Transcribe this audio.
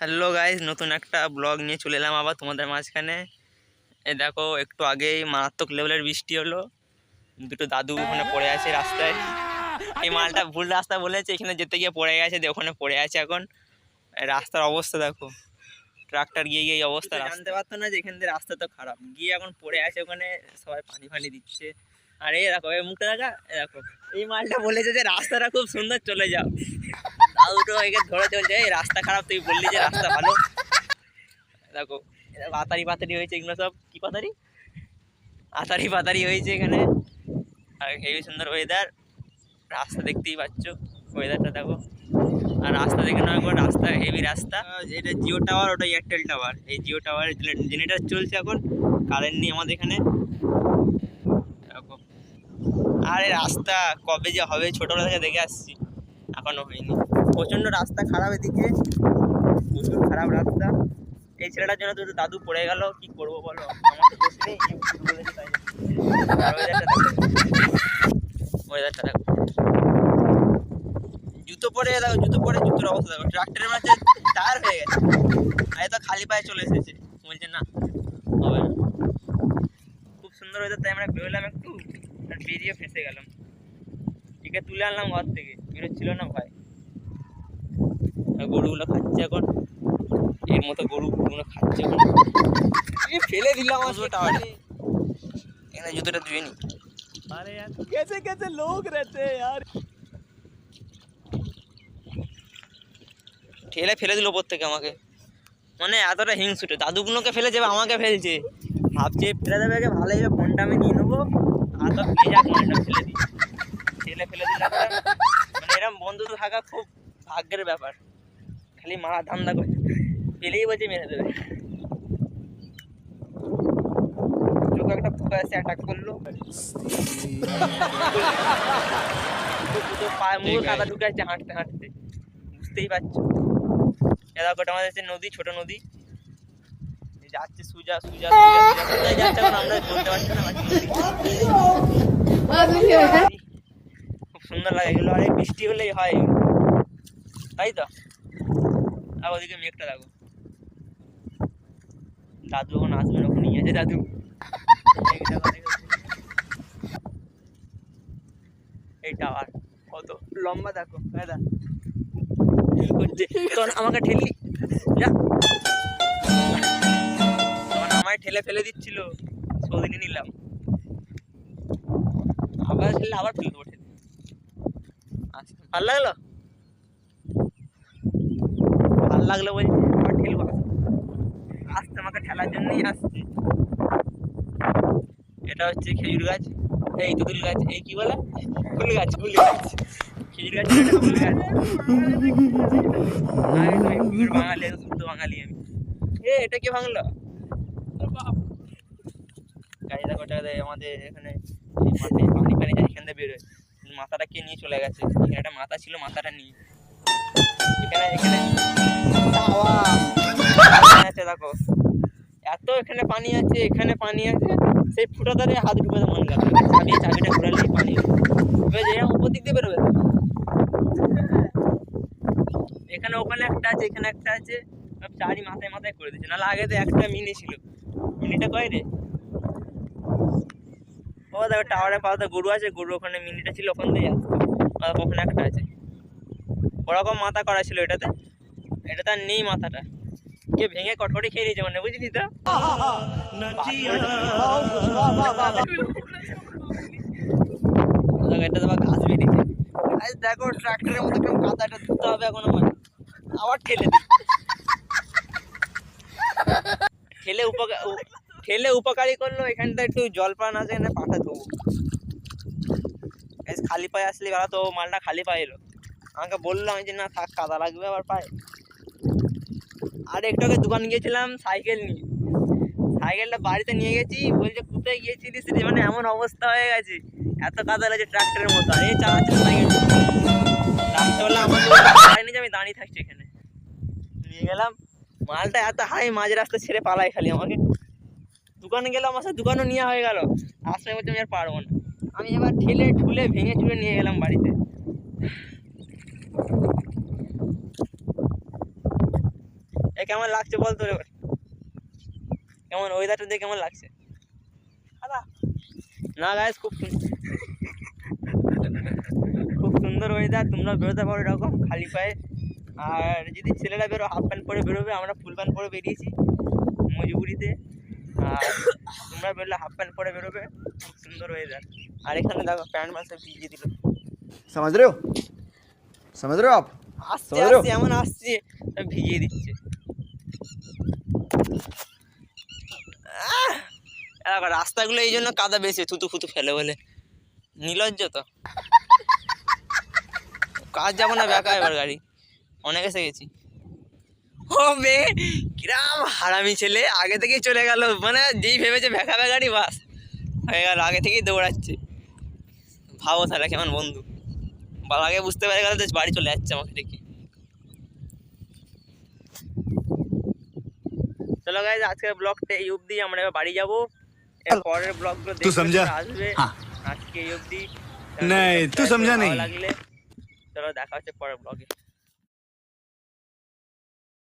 Hello guys, নতুন একটা blog নিয়ে চলে এলাম আবার তোমাদের মাঝখানে। এই দেখো, একটু আগেই মারাত্মক লেভেলের বৃষ্টি হলো। দুটো দাদু ওখানে পড়ে আছে রাস্তায়। এই মালটা ভুল রাস্তা বলেছে, এখানে যেতে গিয়ে পড়ে গেছে, ওখানে পড়ে আছে এখন। রাস্তার অবস্থা দেখো, ট্রাক্টর গিয়ে গিয়ে এই অবস্থা। জানতে পারতো না যে এখান থেকে রাস্তা তো খারাপ, গিয়ে এখন পড়ে আছে ওখানে। সবাই পানি ফানি দিচ্ছে। আর এই দেখো, এই মুখটা দেখা, দেখো এই মালটা বলেছে যে রাস্তাটা খুব সুন্দর, চলে যাও। দাদুটো একে ধরে চলছে, এই রাস্তা খারাপ, তুই বললি যে রাস্তা ভালো। দেখো পাতারি পাতারি হয়েছে, এগুলো সব কি পাতারি, আতারি পাতারি হয়েছে এখানে। আর হেবি সুন্দর ওয়েদার, রাস্তা দেখতেই পাচ্ছ, ওয়েদারটা দেখো। আর রাস্তা দেখে নেওয়ার পর, রাস্তা হেভি রাস্তা। এটা জিও টাওয়ার, ওটা এয়ারটেল টাওয়ার। এই জিও টাওয়ারের জেনারেটর চলছে এখন, কারেন্ট নেই আমাদের এখানে। দেখো, আর এই রাস্তা কবে যে হবে, ছোটবেলা থেকে দেখে আসছি, এখনো হয়নি। প্রচণ্ড রাস্তা খারাপ এদিকে, প্রচুর খারাপ রাস্তা। এই ছেলেটার জন্য তো দাদু পড়ে গেল, কি করবো বলো, আমার তো দোষ নেই, বলেছি তাই। ওয়েদারটা দেখো, জুতো পরে দেখো, জুতোর অবস্থা দেখো, ট্রাক্টরের মাঝে টায়ার হয়ে গেছে। আর তো খালি পায়ে চলে এসেছে, বলছে না হবে না। খুব সুন্দর ওয়েদার, তাই আমরা বেরোলাম একটু, আর বেরিয়ে ফেঁসে গেলাম। টিকে তুলে আনলাম ঘর থেকে, বেরোচ্ছিল না ভাই। গরুগুলো খাচ্ছে এখন, এর মতো গরুগুলো খাচ্ছে এখন। ফেলে দিলাম আসবো টাওয়ারে, এখানে জুতোটা ধুয়ে নি। अरे यार कैसे कैसे लोग रहते हैं यार। ঠেলে ফেলে দিল ওপর থেকে আমাকে, মানে এতটা হিংসুটে, দাদুগুলোকে ফেলে যাবে, আমাকে ফেলছে। ভাবছে ফেলে দেবে, আগে ভালো যাবে, ফোনটা আমি নিয়ে নেবো, আর তো ভেজা ফোনটা ফেলে দিই, ফেলে দিল। মানে এরকম বন্ধু তো থাকা খুব ভাগ্যের ব্যাপার। খালি মারা ধান্দা করে, পেলেই বলছে মেরে দেবে। চোখে একটা পোকা এসে অ্যাটাক করলো, পায়ে মুখে কাদা ঢুকে আসছে হাঁটতে হাঁটতে, বুঝতেই পারছো। এরা ওটা আমাদের হচ্ছে নদী, ছোট নদী যাচ্ছে, সুজা সুজা কোথায় যাচ্ছে এখন আমরা বলতে পারছি না। খুব সুন্দর লাগে এগুলো, আর বৃষ্টি হলেই হয়, তাই তো। আর ওদিকে মেঘটা দেখো, দাদু এখন আসবেন, ওখানে নিয়ে আছে দাদু। এই টাওয়ার কত লম্বা দেখো, দাদা করছে তখন আমাকে ঠেললি যা, তখন আমায় ঠেলে ফেলে দিচ্ছিল, সদিনে নিলাম, আবার ঠেললে আবার ফেলে দেবো ঠেলে। আচ্ছা, ভাল লাগলো, ভাল লাগলো বলছি, আবার ঠেলবো, আসতে আমাকে ঠেলার জন্যই আসছে। এটা হচ্ছে খেজুর গাছ, এই দুদুল গাছ, এই কি বলে, ফুল গাছ, ফুল গাছ, খেজুর গাছ, ফুল গাছ। বাঙালি, শুদ্ধ বাঙালি আমি। এটা কে ভাঙলো গাড়ি দেখো, আমাদের এখানে মাঠে পানি পানি যায়, এখান থেকে বেরোয়, মাথাটা কে নিয়ে চলে গেছে। এখানে একটা মাথা ছিল, মাথাটা নিয়ে এখানে এখানে আছে দেখো, এত এখানে পানি আছে, এখানে পানি আছে, সেই ফুটাতারে হাত ঢুকাতে মন গেল, চাবিটা ঘুরালেই পানি এরকম উপর দিক দিয়ে বেরোবে। এখানে ওখানে একটা আছে, এখানে একটা আছে, চারি মাথায় মাথায় করে দিচ্ছে, নাহলে আগে তো একটা মিনি ছিল, মিনিটা কয় রে, ও দেখো টাওয়ারের পাশে গরু আছে, গরু ওখানে মিনিটা ছিল, ওখান দিয়ে আসতো, ওখানে একটা আছে, ওরকম মাথা করা ছিল এটাতে, এটা তার নেই মাথাটা, কে ভেঙে কটকটি খেয়ে নিয়েছে মানে, বুঝলি তো। এটা তোমার ঘাস বেরিয়েছে, দেখো ট্রাক্টরের মতো কেমন কাদাটা ধুতে হবে এখন আমার, আবার ঠেলে ঠেলে উপকারী করলো। এখানটা একটু জলপান আছে, এখানে পাঠা দেবো, খালি পায়ে আসলে ভালো, তো মালটা খালি পায়ে এলো, আমাকে বললাম যে না থাক, কাদা লাগবে আবার পায়ে। আর একটু আগে দোকান গিয়েছিলাম সাইকেল নিয়ে, সাইকেলটা বাড়িতে নিয়ে গেছি, বলছে কোথায় গিয়েছিলিস, মানে এমন অবস্থা হয়ে গেছে, এত কাদা লাগছে ট্রাক্টরের মতো। আর এই চালাচ্ছে সাইকেল, রাত্রেবেলা আমাকে যে আমি দাঁড়িয়ে থাকছি এখানে, নিয়ে গেলাম, মালটা এত হাই, মাঝ রাস্তা ছেড়ে পালাই খালি আমাকে। দোকানে গেলাম, আমার সাথে দোকানও নেওয়া হয়ে গেল, আসলে বলছে আমি আর পারবো না। আমি এবার ঠেলে ঠুলে ভেঙে চুলে নিয়ে গেলাম বাড়িতে। এ কেমন লাগছে বল তোর এবার, কেমন ওয়েদারটা দেখে কেমন লাগছে? না গাইস খুব সুন্দর ওয়েদার, তোমরা বেরোতে পারো এরকম খালি পায়ে। আর যদি ছেলেরা বেরো হাফ প্যান্ট পরে বেরোবে, আমরা ফুল প্যান্ট পরে বেরিয়েছি মজবুরিতে। আর তোমরা বেরোলে হাফ প্যান্ট পরে বেরোবে, খুব সুন্দর ওয়েদার। আর এখানে দেখো প্যান্ট মাসে ভিজিয়ে দিল। समझ रहे हो समझ रहे हो आप আসছে समझ रहे हो আসছে এমন আসছে ভিজিয়ে দিচ্ছে। দেখো রাস্তাগুলো এই জন্য কাদা বেশি, থুতু ফুতু ফেলে বলে, নির্লজ্জ তো। কাজ যাবো না বেকা এবার গাড়ি, অনেক এসে গেছি। ও বে কিরাম হারামি ছেলে, আগে থেকেই চলে গেল, মানে যেই ভেবেছে ভেকাবে গাড়ি বাস হয়ে গেল, আগে থেকেই দৌড়াচ্ছে। ভাবো তাহলে কেমন বন্ধু, আগে বুঝতে পেরে গেল যে বাড়ি চলে যাচ্ছে আমাকে দেখে। চলো গাইজ আজকের ব্লগটা এই অবধি, আমরা এবার বাড়ি যাবো। এর পরের ব্লগগুলো দেখতে আসবে। আজকে এই অবধি। नहीं तू समझा ভালো नहीं লাগলে চলো দেখা হচ্ছে পরের ব্লগে।